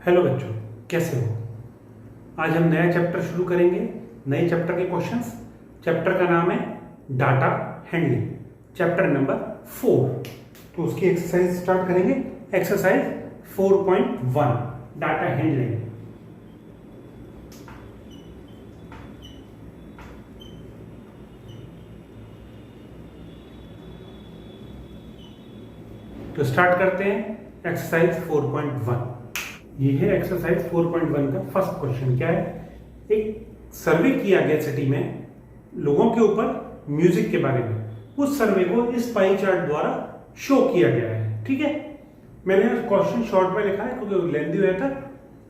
Hello बच्चों, कैसे हो। आज हम नया चैप्टर शुरू करेंगे। नए चैप्टर के क्वेश्चंस। चैप्टर का नाम है डाटा हैंडलिंग, चैप्टर नंबर 4। तो उसकी एक्सरसाइज स्टार्ट करेंगे। Exercise 4.1 data handling. तो स्टार्ट करते हैं एक्सरसाइज 4.1। ये है एक्सरसाइज 4.1 का फर्स्ट क्वेश्चन। क्या है? एक सर्वे किया गया सिटी में लोगों के ऊपर म्यूजिक के बारे में। उस सर्वे को इस पाई चार्ट द्वारा शो किया गया है। ठीक है, मैंने क्वेश्चन शॉर्ट में लिखा है क्योंकि लेंथी हुआ था।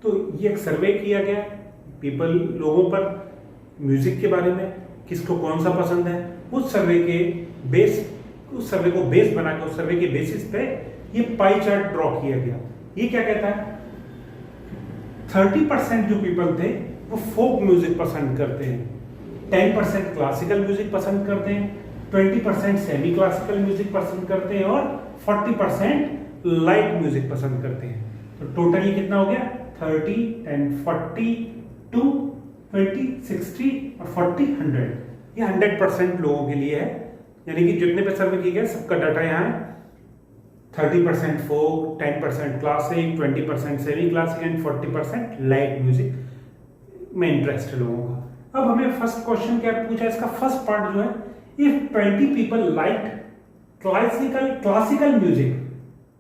तो ये एक सर्वे किया गया पीपल लोगों पर म्यूजिक के बारे में, किसको कौन सा पसंद है। उस सर्वे को बेस बना के, उस सर्वे के बेसिस पे ये पाई चार्ट ड्रॉ किया गया। ये क्या कहता है? 30% जो पीपल थे वो फोक म्यूजिक पसंद करते हैं, 10% क्लासिकल म्यूजिक पसंद करते हैं, 20% सेमी क्लासिकल म्यूजिक पसंद करते हैं और 40% लाइट म्यूजिक पसंद करते हैं। तो टोटली कितना हो गया? 30, 10, 40, 2, 20, 60 और 40, 100। ये 100% लोगों के लिए है, यानी कि जितने पे सर्वे किए गए सबका डाटा यहाँ है। 30% फोक, 10% classic, 20% semi classic and 40% light music में इंटरेस्ट है लोगों का। अब हमें फर्स्ट क्वेश्चन क्या पूछा, इसका फर्स्ट पार्ट जो है, if 20 people like classical music,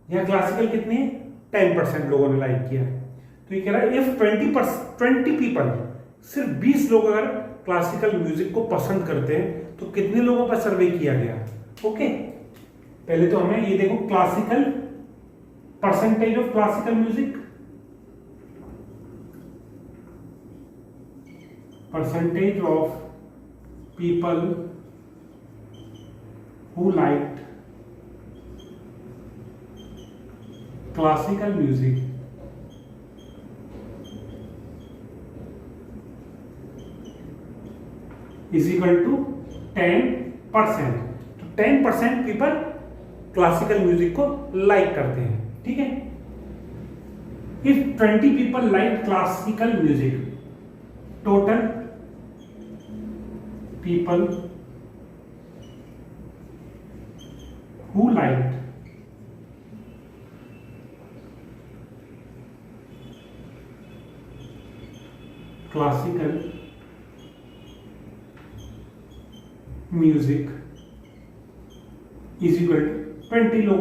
यहाँ क्लासिकल कितने हैं? 10% लोगों ने लाइक किया है। तो ये कह रहा है इफ 20 पीपल, सिर्फ 20 लोग अगर क्लासिकल म्यूजिक को पसंद करते हैं तो कितने लोगों पर सर्वे किया गया? ओके, पहले तो हमें ये देखो, classical percentage of classical music, percentage of people who liked classical music is equal to 10%। तो 10% पीपल क्लासिकल म्यूजिक को लाइक करते हैं। ठीक है, if 20 people like classical music, total people who liked classical music is equal to 20 लोग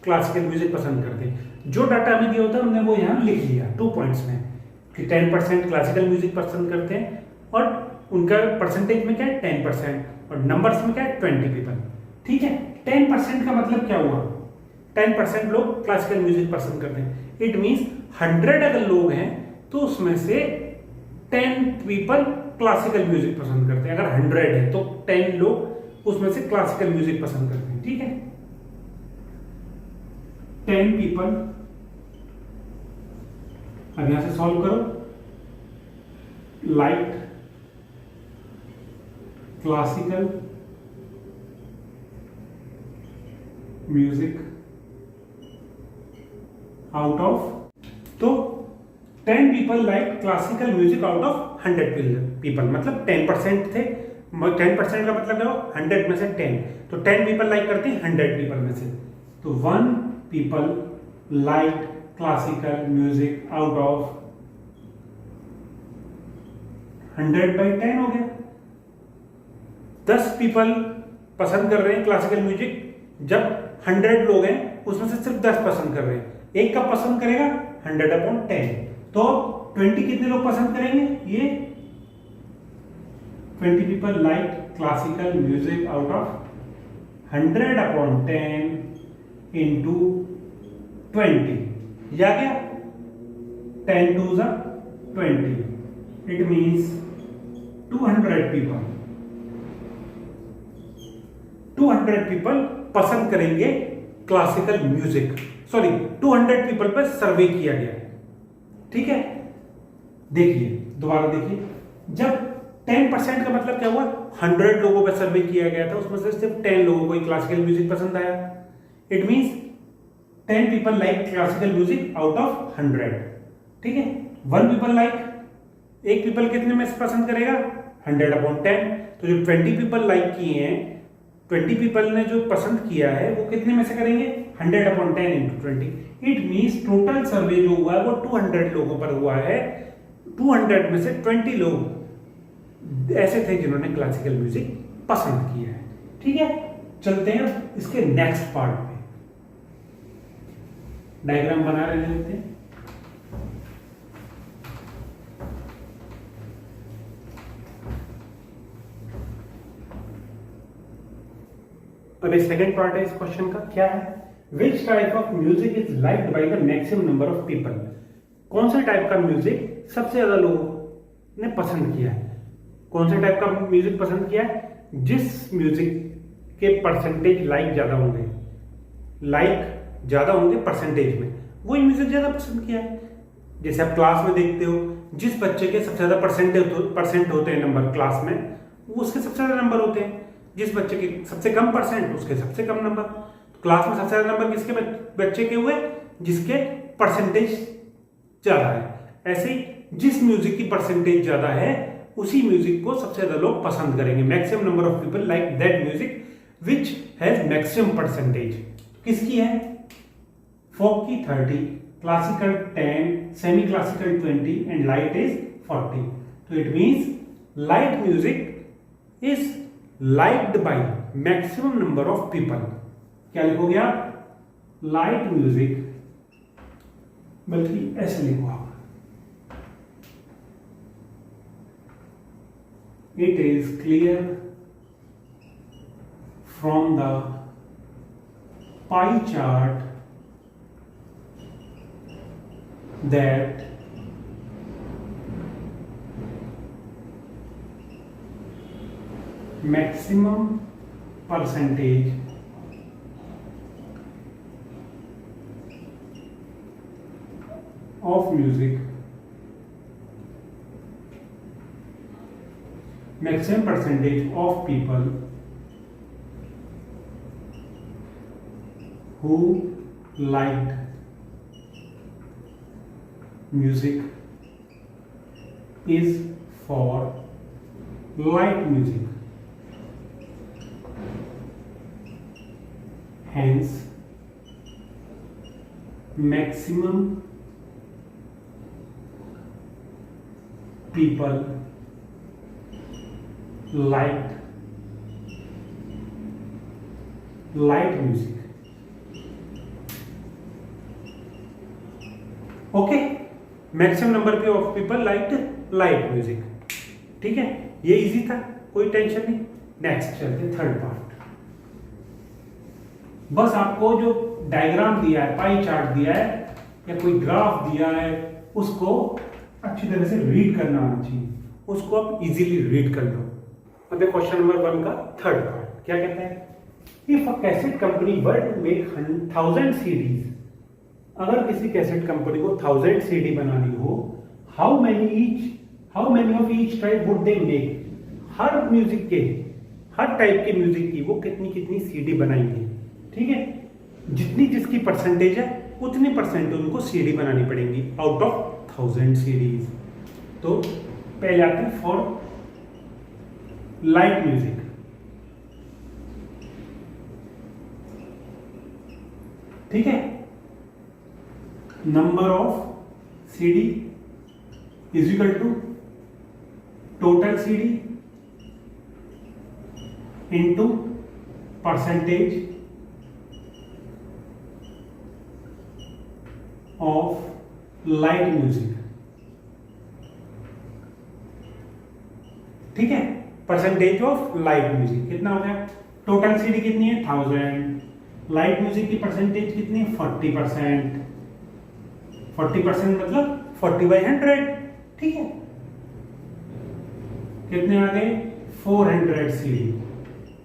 classical music पसंद करते हैं। जो डाटा हमें दिया होता है हमने वो यहाँ लिख लिया 2 पॉइंट्स में, कि 10% क्लासिकल म्यूजिक पसंद करते हैं और उनका परसेंटेज में क्या है? 10%, और नंबर्स में क्या है? 20 पीपल। ठीक है, 10% का मतलब क्या हुआ? 10% लोग क्लासिकल म्यूजिक पसंद करते हैं। इट मीन्स 100 अगर लोग हैं तो उसमें से 10 पीपल क्लासिकल म्यूजिक पसंद करते हैं। अगर 100 है तो 10 लोग उसमें से क्लासिकल म्यूजिक पसंद करते हैं। ठीक है, 10 पीपल, अब यहां से सॉल्व करो, like classical music out of, तो 10 people like classical music out of 100 people, मतलब 10% थे। 10% का मतलब क्या हो? 100 में से 10, तो 10 पीपल लाइक करते हैं 100 पीपल में से। तो 1 people like classical music out of 100/10 हो गया। 10 पीपल पसंद कर रहे हैं क्लासिकल म्यूजिक, जब 100 लोग हैं उसमें से सिर्फ 10 पसंद कर रहे हैं। एक कब पसंद करेगा? 100/10। तो 20 कितने लोग पसंद करेंगे? ये 20 people like classical music out of 100/10 into 20, या गया 10 2 ज़ा 20। इट मीन्स 200 पीपल, 200 पीपल पसंद करेंगे क्लासिकल म्यूजिक। सॉरी, 200 पीपल पर सर्वे किया गया है। ठीक है, देखिए दोबारा देखिए, जब 10% का मतलब क्या हुआ? 100 लोगों पर सर्वे किया गया था, उसमें से सिर्फ 10 लोगों को क्लासिकल म्यूजिक पसंद आया। It means 10 people like classical music out of 100. ठीक है, 1 पीपल लाइक, एक पीपल कितने में से पसंद करेगा, 100/10। तो जो 20 पीपल लाइक किए हैं, 20 पीपल ने जो पसंद किया है वो कितने में से करेंगे, 100/10 × 20। इट मीन्स टोटल सर्वे जो हुआ है वो 200 लोगों पर हुआ है। 200 में से 20 लोग ऐसे थे जिन्होंने क्लासिकल म्यूजिक पसंद किया है। ठीक है, चलते हैं इसके नेक्स्ट पार्ट पे। डायग्राम बना रहे होते हैं। अब सेकंड पार्ट है इस क्वेश्चन का, क्या है, which type of music is liked by the maximum number of people. कौन से टाइप का म्यूजिक सबसे ज्यादा लोगों ने पसंद किया है। कौन से टाइप का म्यूजिक पसंद किया है, जिस म्यूजिक के परसेंटेज लाइक ज्यादा होंगे, लाइक ज्यादा होंगे परसेंटेज में, वही म्यूजिक ज्यादा पसंद किया है। जैसे आप क्लास में देखते हो, जिस बच्चे के सबसे ज्यादा परसेंट होते हैं नंबर क्लास में, वो उसके सबसे ज्यादा नंबर होते हैं। जिस बच्चे के सबसे कम परसेंट, उसके सबसे कम नंबर। तो क्लास में सबसे ज्यादा नंबर किसके बच्चे के हुए, जिसके परसेंटेज ज्यादा है। ऐसे ही जिस म्यूजिक की परसेंटेज ज्यादा है, उसी म्यूजिक को सबसे ज्यादा लोग पसंद करेंगे। Maximum number of people like that music which has maximum percentage. किसकी है, फोक की 30, classical 10, semi classical 20 and light is 40। तो it means light music is liked by maximum number of people. क्या लिखोगे आप, लाइट म्यूजिक, बल्कि ऐसे लिखो आप, it is clear from the pie chart that maximum percentage of music, maximum percentage of people who liked music is for light music. Hence, maximum people liked light music. Okay, maximum number of people liked light music. ठीक है, ये easy था, कोई tension नहीं। Next चलते third part. बस आपको जो डायग्राम दिया है, पाई चार्ट दिया है या कोई ग्राफ दिया है, उसको अच्छी तरह से रीड करना आना चाहिए। उसको आप इजीली रीड कर लो। अब क्वेश्चन नंबर 1 का थर्ड पार्ट क्या कहता है, if a cassette company were to make 1000 CDs, अगर किसी कैसेट कंपनी को 1000 सीडी बनानी हो, how many of each type would they make. हर म्यूजिक के, हर टाइप के म्यूजिक की वो कितनी कितनी सीडी बनाएंगे। ठीक है, जितनी जिसकी परसेंटेज है उतनी परसेंट उनको सीडी बनानी पड़ेगी आउट ऑफ 1000 सीडीज। तो पहले आते हैं फॉर लाइट म्यूजिक। ठीक है, number of CD is equal to total CD into percentage of light music. ठीक है, परसेंटेज ऑफ लाइट म्यूजिक कितना हो गया, टोटल सीडी कितनी है 1000, लाइट म्यूजिक की परसेंटेज कितनी है 40%। 40% मतलब 40/100। ठीक है, कितने आ गए 400 सीडी।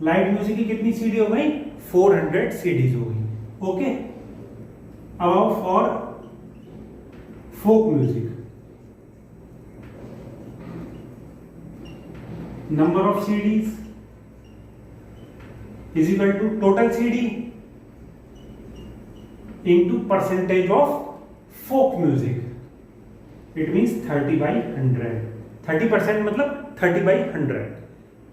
लाइट म्यूजिक की कितनी सीडी हो गई 400 सीडीज हो गई। ओके, अब for folk music, number of CDs is equal to total CD into percentage of folk music. It means 30/100। 30% मतलब 30/100,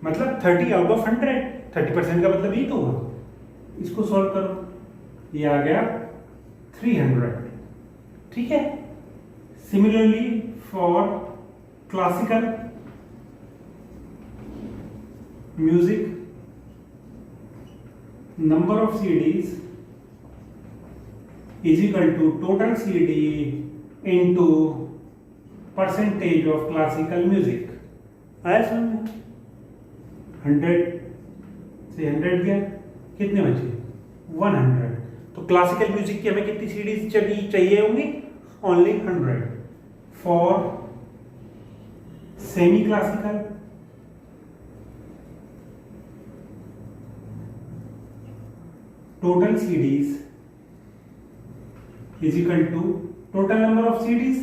मतलब 30 आउट ऑफ 100। 30% का मतलब ये तो हुआ। इसको सॉल्व करो, ये आ गया 300। ठीक है। Similarly for classical music, number of CDs is equal to total CD into percentage of classical music। आया समझ में? 100 से 100 गया, कितने बचे? 100। तो क्लासिकल म्यूजिक की हमें कितनी सीडीज चाहिए होंगी? Only 100। For semi classical, total CDs is equal to total number of CDs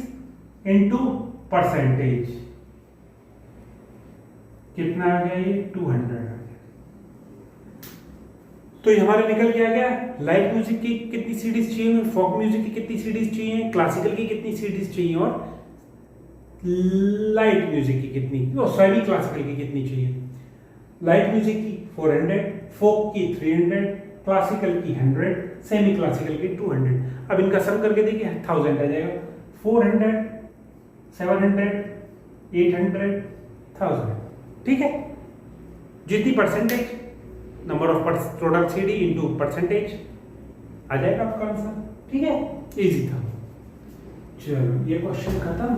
into percentage। कितना आ गया ये? 200 आ गया। तो ये हमारे निकल के आ गया लाइट म्यूजिक की कितनी सीडीज चाहिए, फोक म्यूजिक की कितनी सीडीज चाहिए, क्लासिकल की कितनी सीडीज चाहिए, और लाइट म्यूजिक की कितनी, सॉरी क्लासिकल की कितनी चाहिए। लाइट म्यूजिक की 400, फोक की 300, क्लासिकल की 100, सेमी क्लासिकल की 200। अब इनका सम करके देखिए 1000 आ जाएगा। 400, 700, 800, 1000। ठीक है। जितनी percentage, number of total CD into percentage आ जाएगा आपका आंसर। ठीक है, इजी था। चलो ये क्वेश्चन खत्म।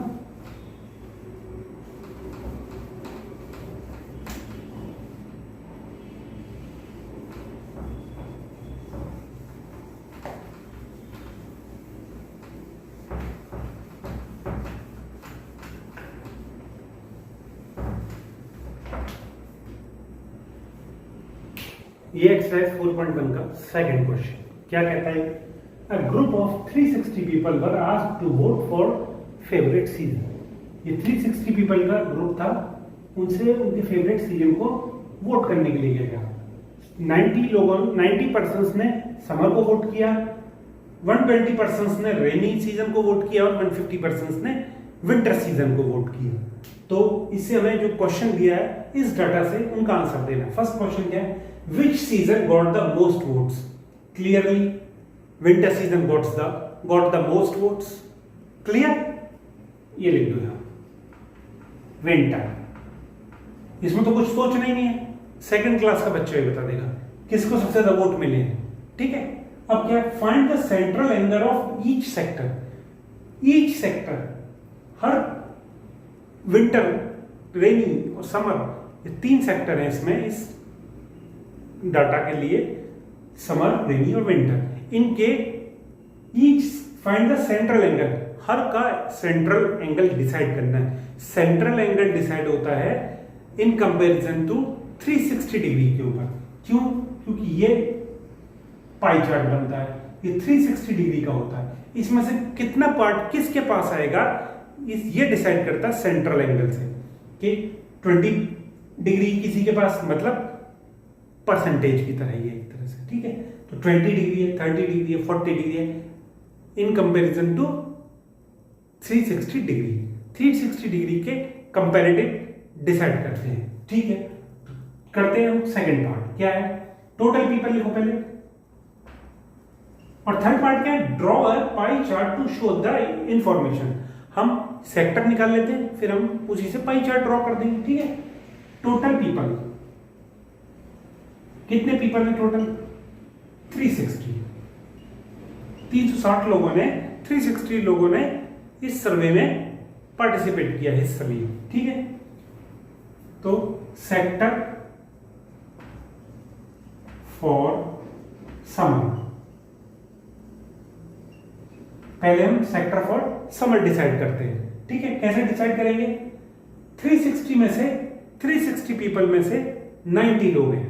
ये एक्सरसाइज 4.1 का सेकंड क्वेश्चन क्या कहता है? A group of 360 people were asked to vote for favourite season. ये 360 पीपल का ग्रुप था, उनसे उनके फेवरेट सीजन को वोट करने के लिए किया गया। 90% ने समर को वोट किया, 120% ने रेनी सीजन को वोट किया, और 150% ने विंटर सीजन को वोट किया। तो इससे हमें जो क्वेश्चन दिया है इस डाटा से उनका आंसर देना। फर्स्ट क्वेश्चन क्या है? Which season got the most votes? Clearly, winter season got the most votes. Clear? ये लिख दो यहाँ, विंटर। इसमें तो कुछ सोचना ही नहीं है, सेकंड क्लास का बच्चा ही बता देगा किसको सबसे ज्यादा वोट मिले हैं। ठीक है। अब क्या? Find the central angle of each sector. Each sector, हर विंटर, रेनी और समर, ये 3 सेक्टर हैं इसमें, इस डाटा के लिए समर, रेनी और विंटर। इनके each find the central angle, हर का सेंट्रल एंगल डिसाइड करना है। सेंट्रल एंगल डिसाइड होता है इन कंपैरिजन टू 360 डिग्री के ऊपर। क्यों? क्योंकि ये पाई चार्ट बनता है, ये 360 डिग्री का होता है। इसमें से कितना पार्ट किसके पास आएगा ये डिसाइड करता है सेंट्रल एंगल से, कि 20 डिग्री किसी के पास, मतलब परसेंटेज की तरह ही है एक तरह से। ठीक है। तो 20 डिग्री है, 30 डिग्री है, 40 डिग्री है, in comparison to 360 degree. 360 degree के कंपैरेटिव डिसाइड करते हैं। ठीक है। करते हैं हम सेकंड पार्ट। क्या है? टोटल पीपल लिखो पहले, और थर्ड पार्ट क्या है? Draw a pie chart to show the information. हम सेक्टर निकाल लेते हैं, फिर हम उसी से पाई चार्ट ड्रॉ कर देंगे। ठीक है। टोटल पीपल, कितने पीपल है टोटल? 360। 360 लोगों ने, 360 लोगों ने इस सर्वे में पार्टिसिपेट किया, हिस्सा लिया। ठीक है। तो सेक्टर फॉर समर, पहले हम सेक्टर फॉर समर डिसाइड करते हैं। ठीक है। कैसे डिसाइड करेंगे? 360 में से, 360 पीपल में से 90 लोग हैं,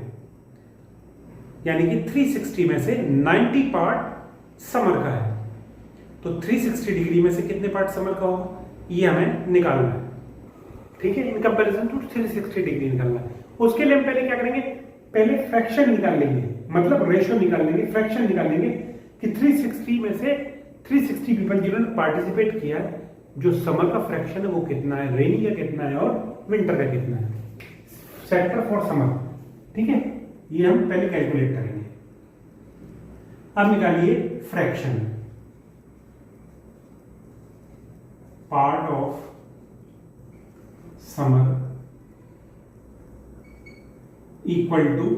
यानी कि 360 में से 90 पार्ट समर का है। तो 360 डिग्री में से कितने पार्ट समर का होगा, ये हमें निकालना है। ठीक है। इन कंपैरिजन टू 360 डिग्री निकालना है। उसके लिए हम पहले क्या करेंगे? पहले फ्रैक्शन निकाल लेंगे, मतलब रेशियो निकाल लेंगे, फ्रैक्शन निकाल लेंगे कि 360 में से 360 पीपल जिन्होंने पार्टिसिपेट किया जो समर का फ्रैक्शन है वो कितना है, रेनी का कितना है और विंटर का कितना है, सेक्टर फॉर समर। ठीक है, ये हम पहले कैलकुलेट करेंगे। अब निकालिए fraction, part of summer equal to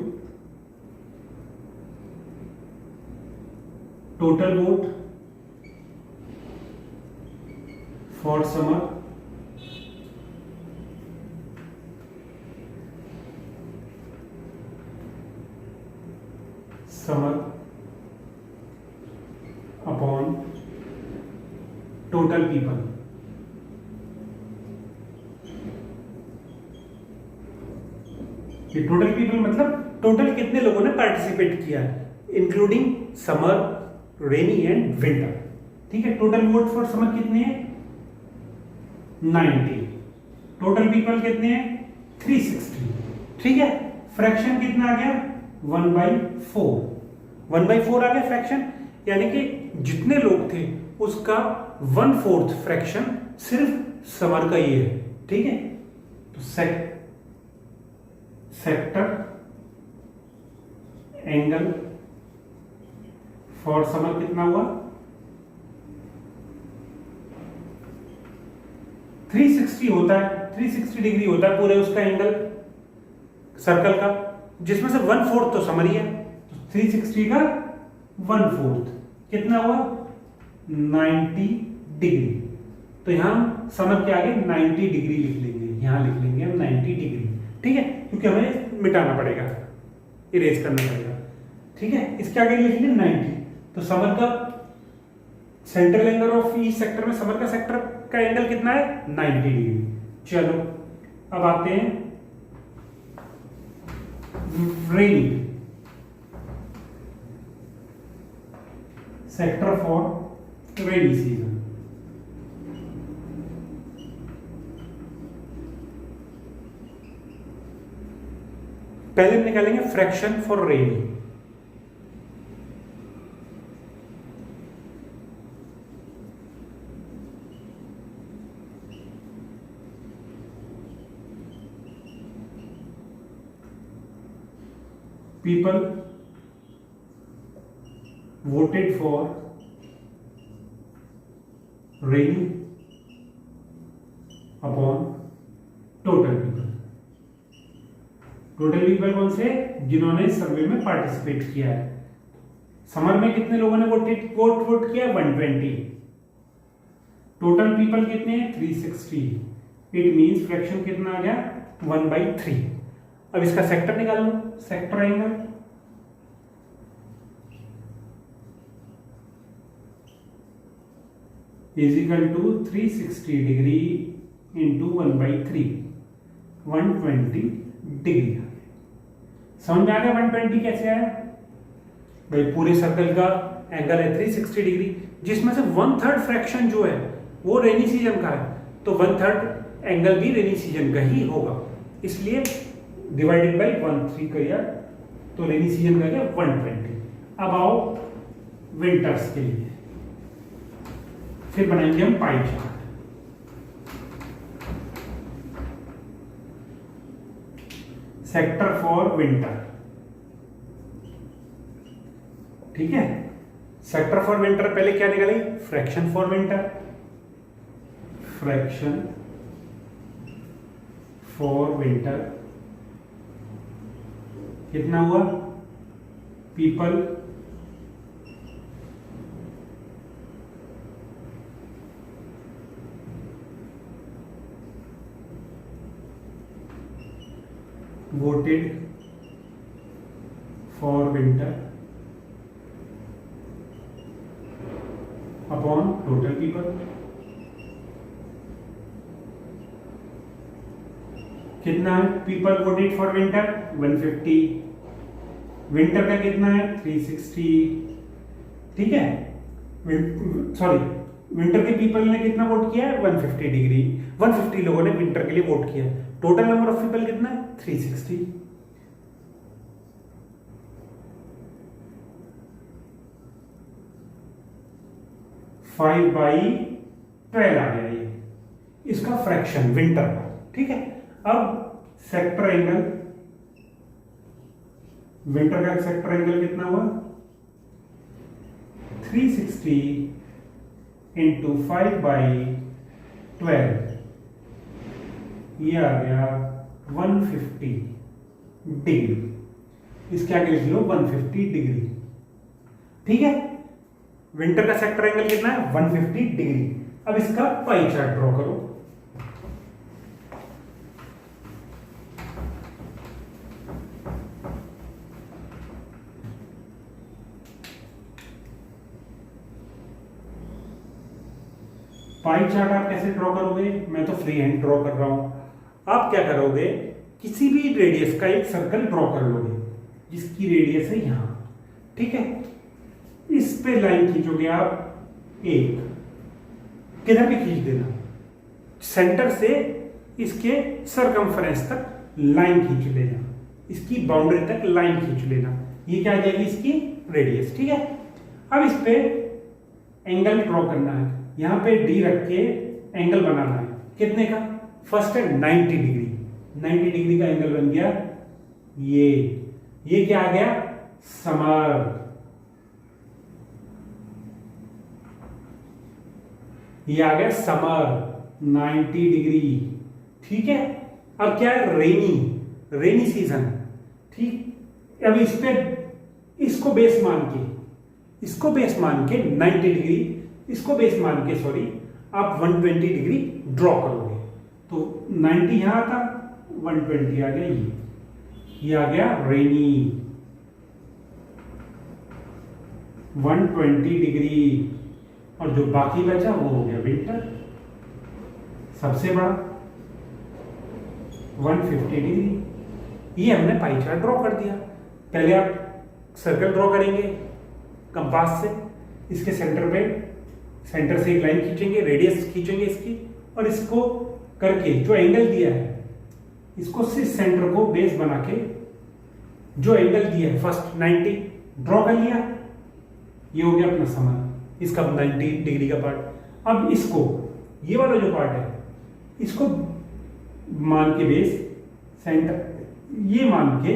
total vote for summer upon total people. ये टोटल पीपल मतलब टोटल कितने लोगों ने पार्टिसिपेट किया including summer, rainy and winter. ठीक है, टोटल वोट फॉर समर कितने हैं 90, टोटल पीपल कितने हैं 360। ठीक है, फ्रैक्शन कितना आ गया 1/4, 1/4 आ गया फ्रैक्शन, यानी कि जितने लोग थे उसका 1/4 फ्रैक्शन सिर्फ समर का ही है। ठीक है, तो सेक्टर एंगल फॉर समर कितना हुआ 360 होता है, 360 डिग्री होता है पूरे उसका एंगल सर्कल का, जिसमें से 1/4 तो समर ही है, तो 360 का 1/4 कितना हुआ 90 डिग्री। तो यहां समर के आगे 90 डिग्री लिख लेंगे, यहां लिख लेंगे हम 90 डिग्री। ठीक है, क्योंकि हमें मिटाना पड़ेगा, इरेज करना पड़ेगा। ठीक है, इसके आगे लिखेंगे 90, तो समर का central angle of each sector में समर का सेक्टर का एंगल कितना है 90 डिग्री। चलो अब आते हैं रेनी सेक्टर फॉर रेनी सीजन। पहले हम निकालेंगे fraction for rainy. People voted for rainy upon total people। Total people कौन से, जिन्होंने सर्वे में पार्टिसिपेट किया है। समर में कितने लोगों ने वोट किया 120, टोटल पीपल कितने हैं 360, इट मींस फ्रैक्शन कितना आ गया 1/3। अब इसका सेक्टर निकाल लो, sector angle is equal to 360 degree into 1/3, 120 degree. समझ में आ गया 120 कैसे आया भाई, पूरे सर्कल का एंगल है 360 डिग्री, जिसमें से 1/3 फ्रैक्शन जो है वो रेनी सीजन का है, तो 1/3 एंगल भी रेनी सीजन का ही होगा, इसलिए डिवाइडेड बाई 1/3 किया, तो रेनी सीजन का क्या 120। अब आओ विंटर्स के लिए, फिर बनाएंगे हम pie chart. Sector for winter. ठीक है, सेक्टर फॉर विंटर पहले क्या निकाली fraction for winter, fraction for winter कितना हुआ, people voted for winter upon total people। कितना है people voted for winter 150, winter का कितना है 360। ठीक है, सॉरी विंटर के पीपल ने कितना वोट किया है 150 डिग्री, 150 लोगों ने विंटर के लिए वोट किया, टोटल नंबर ऑफ पीपल कितना है 360। 5/12 आ गया ये, इसका फ्रैक्शन विंटर का, ठीक है। अब सेक्टर एंगल, विंटर का सेक्टर एंगल कितना हुआ 360 इंटू 5/12, ये आ गया 150 डिग्री। इसके आगे लिख लो 150 डिग्री, ठीक है। विंटर का सेक्टर एंगल कितना है 150 डिग्री। अब इसका पाई चार्ट ड्रॉ करो। पाई चार्ट आप कैसे ड्रॉ करोगे, मैं तो फ्री हैंड ड्रॉ कर रहा हूं। आप क्या करोगे, किसी भी रेडियस का एक सर्कल ड्रॉ कर लोगे जिसकी रेडियस है यहां, ठीक है। इस पे लाइन खींचोगे आप एक, किधर भी खींच देना, सेंटर से इसके सरकमफ्रेंस तक लाइन खींच लेना, इसकी बाउंड्री तक लाइन खींच लेना, ये क्या आ जाएगी इसकी रेडियस, ठीक है। अब इस पे एंगल ड्रॉ करना है, यहां पे डी रख के एंगल बनाना है, कितने का, फर्स्ट है 90 डिग्री, 90 डिग्री का एंगल बन गया ये क्या आ गया समर, ये आ गया समर 90 डिग्री, ठीक है। अब क्या है रेनी सीजन, ठीक। अब इस पे इसको बेस मान के 90 डिग्री, इसको बेस मान के सॉरी आप 120 डिग्री ड्रॉ करोगे, तो 90 यहां था, 120 आ गया ये आ गया रेनी 120 डिग्री, और जो बाकी बचा वो हो गया विंटर, सबसे बड़ा 150 डिग्री। ये हमने पाई चार्ट ड्रॉ कर दिया। पहले आप सर्कल ड्रॉ करेंगे कंपास से, इसके सेंटर से एक लाइन खींचेंगे, रेडियस खींचेंगे इसकी, और इसको करके जो एंगल दिया है इसको इस सेंटर को बेस बना के जो एंगल दिया है फर्स्ट 90 ड्रॉ कर लिया, ये हो गया अपना समर, इसका 90 डिग्री का पार्ट। अब इसको ये वाला जो पार्ट है इसको मान के बेस सेंटर ये मान के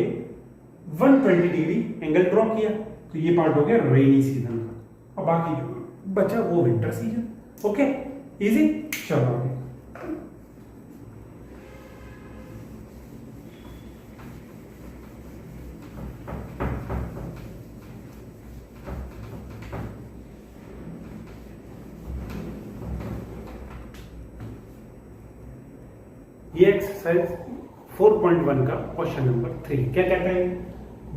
120 डिग्री एंगल ड्रॉ किया, तो ये पार्ट हो गया रेनी सीजन का, और बाकी जो बचा वो विंटर सीजन। ओके इजी, चलो आगे। ये एक्सरसाइज 4.1 का क्वेश्चन नंबर 3 क्या कहता है,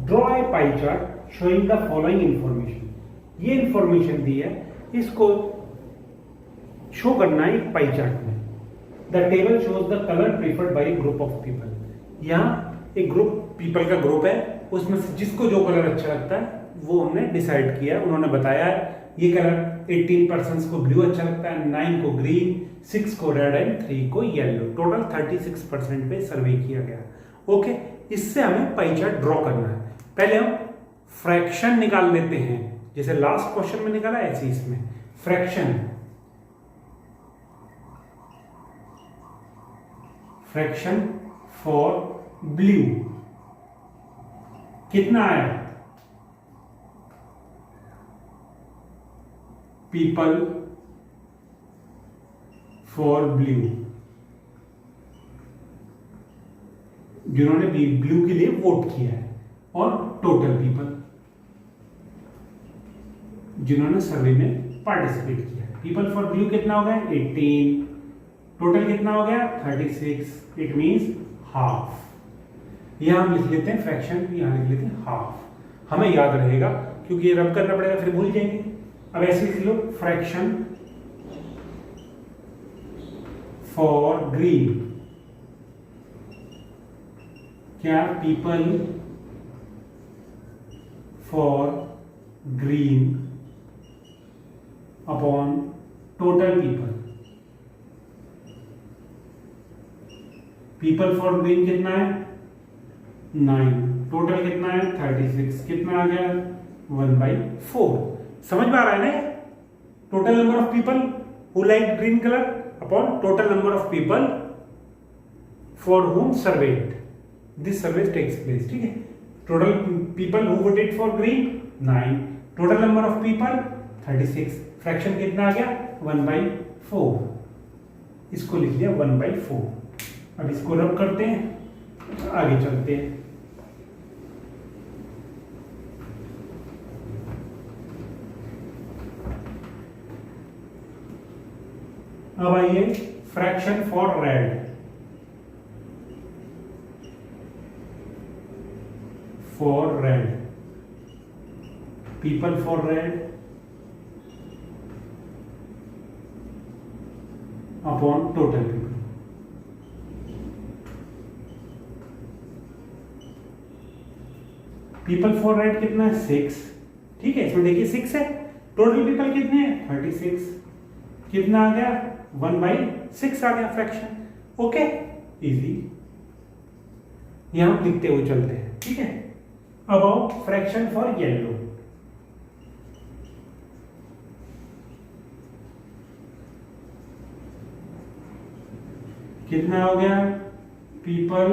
draw a pie chart showing the following information. ये इंफॉर्मेशन दी है, इसको शो करना है एक पाई चार्ट में। The table shows the colour preferred bye group of people. यहाँ एक ग्रुप पीपल का ग्रुप है, उसमें से जिसको जो कलर अच्छा लगता है वो हमने डिसाइड किया, उन्होंने बताया है ये कलर 18% को ब्लू अच्छा लगता है, 9 को ग्रीन, 6 को रेड एंड 3 को येलो। टोटल 36% पे सर्वे किया गया। ओके, इससे हमें पाई चार्ट ड्रॉ करना है। पहले हम फ्रैक्शन निकाल लेते हैं, जैसे लास्ट क्वेश्चन में निकाला ऐसे इसमें फ्रैक्शन फॉर ब्लू कितना आया, पीपल फॉर ब्लू, जिन्होंने ब्लू के लिए वोट किया है, और टोटल पीपल जिन्होंने सर्वे में पार्टिसिपेट किया है। पीपल फॉर ब्लू कितना हो गया 18, टोटल कितना हो गया 36, इट मींस हाफ। यहां हम लिख लेते हैं फ्रैक्शन, यहां लिख लेते हैं हाफ, हमें याद रहेगा क्योंकि ये रब करना पड़ेगा फिर भूल जाएंगे। अब ऐसे लिख लो फ्रैक्शन फॉर ग्रीन, क्या people for green upon total people. People for green कितना है 9, टोटल कितना है 36, कितना आ गया 1/4। समझ में आ रहा है ना, total number of people who like green colour upon total number of people for whom surveyed this survey takes place. ठीक है, total people who voted for green 9, total number of people 36, fraction कितना आ गया 1/4, इसको लिख लिया 1/4. अब इसको रब करते हैं, आगे चलते हैं. अब आइए fraction for red. For red, people for red upon total people. People for red कितना है 6. ठीक है, इसमें देखिए 6 है. टोटल पीपल कितने हैं 36. कितना आ गया 1/6 आ गया फ्रैक्शन. Okay, easy. यहां लिखते हुए चलते हैं. ठीक है, about fraction for yellow. कितना हो गया people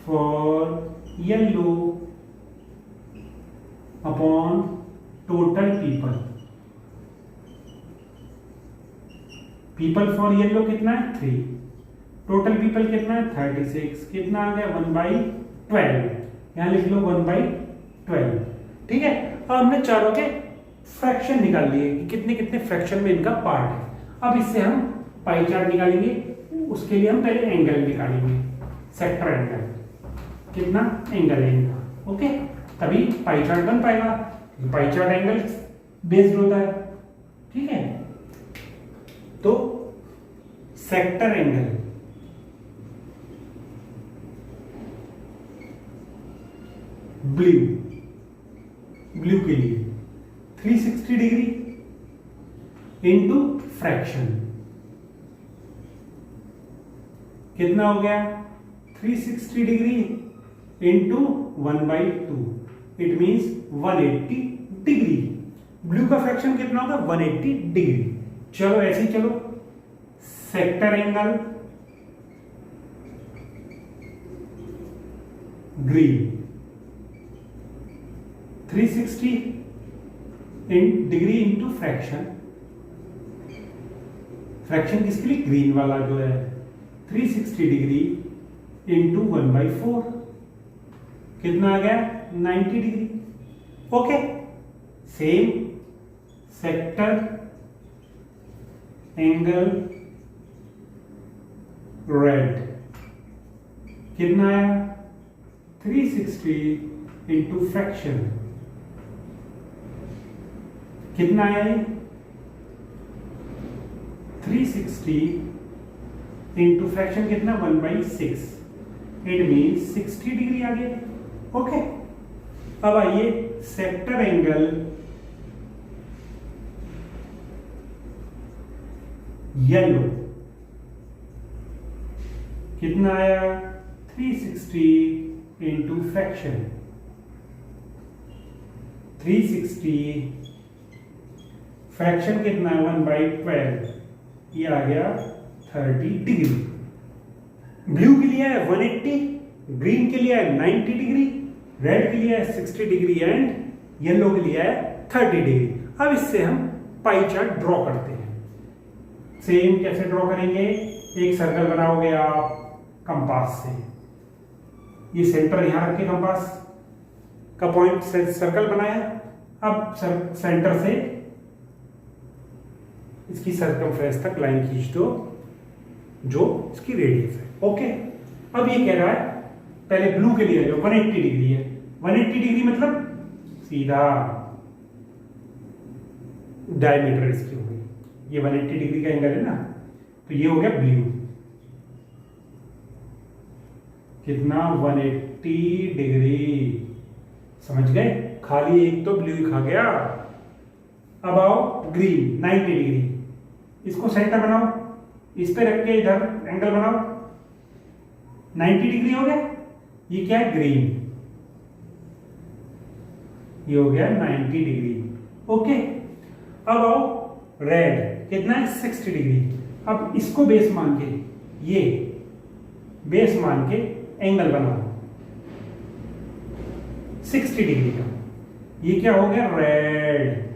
for yellow upon total people. people for yellow कितना है 3, टोटल पीपल कितना है 36, कितना आ गया 1/12. यहां लिख लो 1/12. ठीक है, अब हमने चारों के फ्रैक्शन निकाल लिए कि कितने कितने फ्रैक्शन में इनका पार्ट है. अब इससे हम पाई चार्ट निकालेंगे. उसके लिए हम पहले एंगल निकालेंगे, सेक्टर एंगल. कितना एंगल है इनका. ओके, तभी पाई चार्ट बन पाएगा. पाई चार्ट एंगल बेस्ड होता है. ठीक है, तो सेक्टर एंगल ब्लू के लिए 360 डिग्री इंटू फ्रैक्शन. कितना हो गया 360 degree into 1/2. It means 180 degree. Blue का फ्रैक्शन कितना होगा 180 डिग्री. चलो ऐसे ही चलो. Sector angle green 360 degree into fraction. Fraction किसके लिए ग्रीन वाला जो है 360 डिग्री इंटू 1/4. कितना आ गया 90 degree. Okay, same sector angle red कितना आया 360 इंटू फ्रैक्शन. कितना आया 360 इंटू फ्रैक्शन कितना 1/6. इट मीन्स 60 डिग्री आ गया. ओके, अब आइए सेक्टर एंगल येलो. कितना आया 360 इंटू फ्रैक्शन. 360 फ्रैक्शन कितना है 1/12. ये आ गया 30 डिग्री. ब्लू के लिए है 180, ग्रीन के लिए है 90 डिग्री, रेड के लिए है 60 डिग्री एंड येलो के लिए है 30 डिग्री. अब इससे हम पाई चार्ट ड्रॉ करते हैं. सेम कैसे ड्रॉ करेंगे, एक सर्कल बनाओगे आप कंपास से. ये सेंटर यहां रख के कंपास का पॉइंट से सर्कल बनाया. अब सेंटर से इसकी सर्कमफ्रेंस तक लाइन खींच दो जो इसकी रेडियस है. ओके, अब ये कह रहा है पहले ब्लू के लिए जो 180 डिग्री है. 180 डिग्री मतलब सीधा डायमीटर इसकी हो गई. ये 180 डिग्री का एंगल है ना, तो ये हो गया ब्लू. कितना 180 डिग्री. समझ गए, खाली एक तो ब्लू खा गया. अब आओ ग्रीन 90 डिग्री. इसको सेंटर बनाओ, इस पे रख के इधर एंगल बनाओ. 90 डिग्री हो गया. ये क्या है ग्रीन. ये हो गया 90 डिग्री. ओके, अब आओ रेड कितना है 60 डिग्री। अब इसको बेस मान के, ये बेस मान के एंगल बनाओ 60 डिग्री का। ये क्या हो गया रेड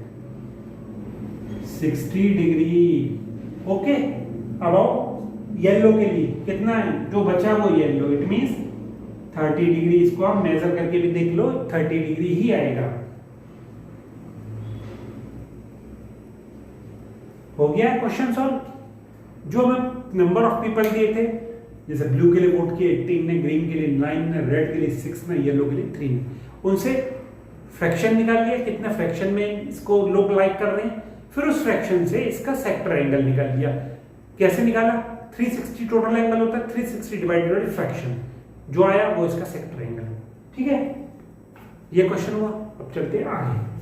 60 डिग्री। ओके, अब आओ येलो के लिए कितना है जो बचा वो येलो, इट मींस 30 डिग्री। इसको आप मेजर करके भी देख लो 30 डिग्री ही आएगा। हो गया क्वेश्चन सॉल्व। जो हमें नंबर ऑफ पीपल दिए थे, जैसे ब्लू के लिए वोट किए 18 ने, ग्रीन के लिए 9 ने, रेड के लिए 6 ने, येलो के लिए 3 ने, उनसे फ्रैक्शन निकाल लिया कितना फ्रैक्शन में इसको लोग लाइक कर रहे हैं, फिर उस फ्रैक्शन से इसका सेक्टर एंगल निकाल लिया। कैसे निकाला? 360 टोटल एंगल होता है, 360 डिवाइडेड बाय फ्रैक्शन, जो आया वो इसका सेक्टर एंगल। ठीक है, ये क्वेश्चन हुआ। अब चलते हैं आगे।